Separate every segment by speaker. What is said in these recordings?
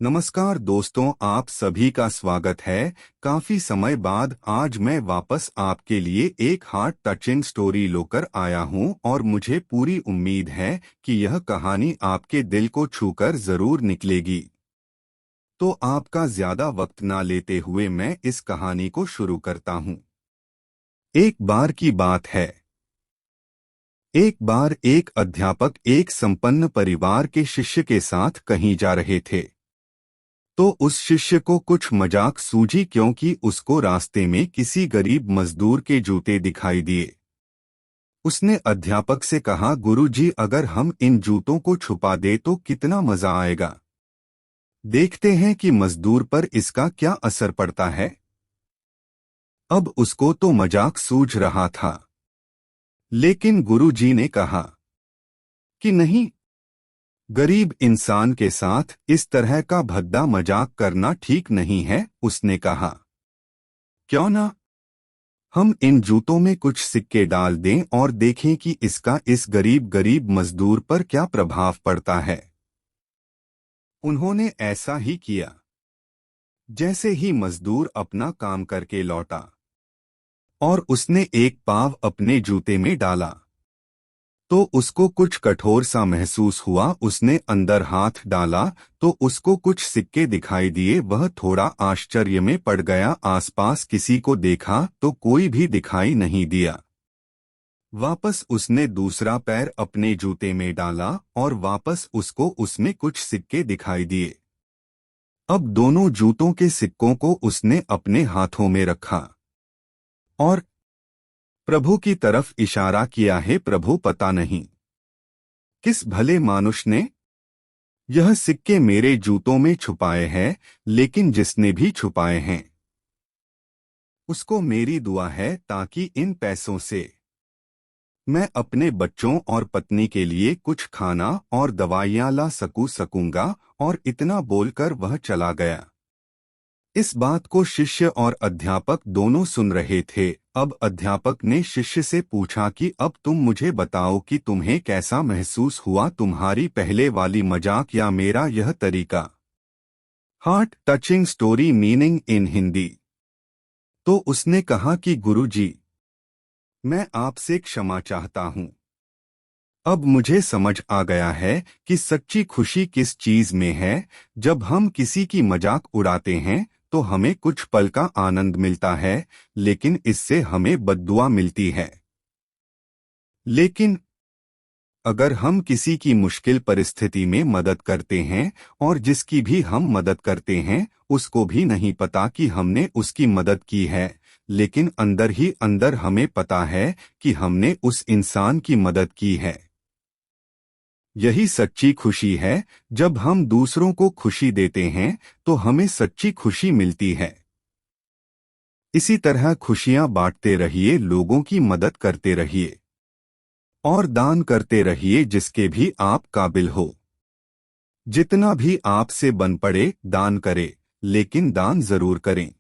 Speaker 1: नमस्कार दोस्तों, आप सभी का स्वागत है। काफी समय बाद आज मैं वापस आपके लिए एक हार्ट टचिंग स्टोरी लेकर आया हूं और मुझे पूरी उम्मीद है कि यह कहानी आपके दिल को छूकर जरूर निकलेगी। तो आपका ज्यादा वक्त ना लेते हुए मैं इस कहानी को शुरू करता हूं। एक बार की बात है। एक बार एक अध्यापक एक संपन्न परिवार के शिष्य के साथ कहीं जा रहे थे। तो उस शिष्य को कुछ मजाक सूझी क्योंकि उसको रास्ते में किसी गरीब मजदूर के जूते दिखाई दिए। उसने अध्यापक से कहा, गुरुजी, अगर हम इन जूतों को छुपा दे तो कितना मजा आएगा। देखते हैं कि मजदूर पर इसका क्या असर पड़ता है। अब उसको तो मजाक सूझ रहा था, लेकिन गुरुजी ने कहा कि नहीं, गरीब इंसान के साथ इस तरह का भद्दा मजाक करना ठीक नहीं है। उसने कहा, क्यों ना हम इन जूतों में कुछ सिक्के डाल दें और देखें कि इसका इस गरीब गरीब मजदूर पर क्या प्रभाव पड़ता है। उन्होंने ऐसा ही किया। जैसे ही मजदूर अपना काम करके लौटा और उसने एक पाव अपने जूते में डाला तो उसको कुछ कठोर सा महसूस हुआ। उसने अंदर हाथ डाला तो उसको कुछ सिक्के दिखाई दिए। वह थोड़ा आश्चर्य में पड़ गया। आसपास किसी को देखा तो कोई भी दिखाई नहीं दिया। वापस उसने दूसरा पैर अपने जूते में डाला और वापस उसको उसमें कुछ सिक्के दिखाई दिए। अब दोनों जूतों के सिक्कों को उसने अपने हाथों में रखा और प्रभु की तरफ इशारा किया है। प्रभु, पता नहीं किस भले मानुष ने यह सिक्के मेरे जूतों में छुपाए हैं, लेकिन जिसने भी छुपाए हैं उसको मेरी दुआ है ताकि इन पैसों से मैं अपने बच्चों और पत्नी के लिए कुछ खाना और दवाइयां ला सकूंगा। और इतना बोलकर वह चला गया। इस बात को शिष्य और अध्यापक दोनों सुन रहे थे। अब अध्यापक ने शिष्य से पूछा कि अब तुम मुझे बताओ कि तुम्हें कैसा महसूस हुआ, तुम्हारी पहले वाली मजाक या मेरा यह तरीका। Heart touching story meaning in Hindi. तो उसने कहा कि गुरुजी, मैं आपसे क्षमा चाहता हूँ। अब मुझे समझ आ गया है कि सच्ची खुशी किस चीज में है। जब हम किसी की मजाक उड़ाते हैं तो हमें कुछ पल का आनंद मिलता है, लेकिन इससे हमें बद्दुआ मिलती है। लेकिन अगर हम किसी की मुश्किल परिस्थिति में मदद करते हैं और जिसकी भी हम मदद करते हैं उसको भी नहीं पता कि हमने उसकी मदद की है, लेकिन अंदर ही अंदर हमें पता है कि हमने उस इंसान की मदद की है। यही सच्ची खुशी है। जब हम दूसरों को खुशी देते हैं तो हमें सच्ची खुशी मिलती है। इसी तरह खुशियां बांटते रहिए, लोगों की मदद करते रहिए और दान करते रहिए जिसके भी आप काबिल हो। जितना भी आपसे बन पड़े दान करें, लेकिन दान जरूर करें।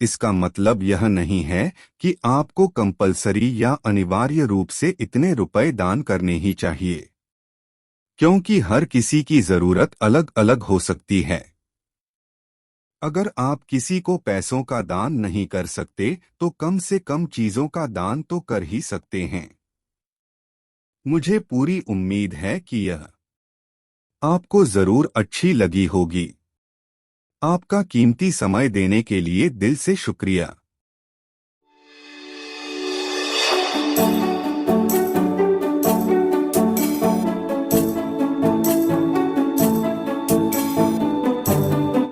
Speaker 1: इसका मतलब यह नहीं है कि आपको कंपलसरी या अनिवार्य रूप से इतने रुपए दान करने ही चाहिए, क्योंकि हर किसी की जरूरत अलग अलग हो सकती है। अगर आप किसी को पैसों का दान नहीं कर सकते तो कम से कम चीजों का दान तो कर ही सकते हैं। मुझे पूरी उम्मीद है कि यह आपको जरूर अच्छी लगी होगी। आपका कीमती समय देने के लिए दिल से शुक्रिया।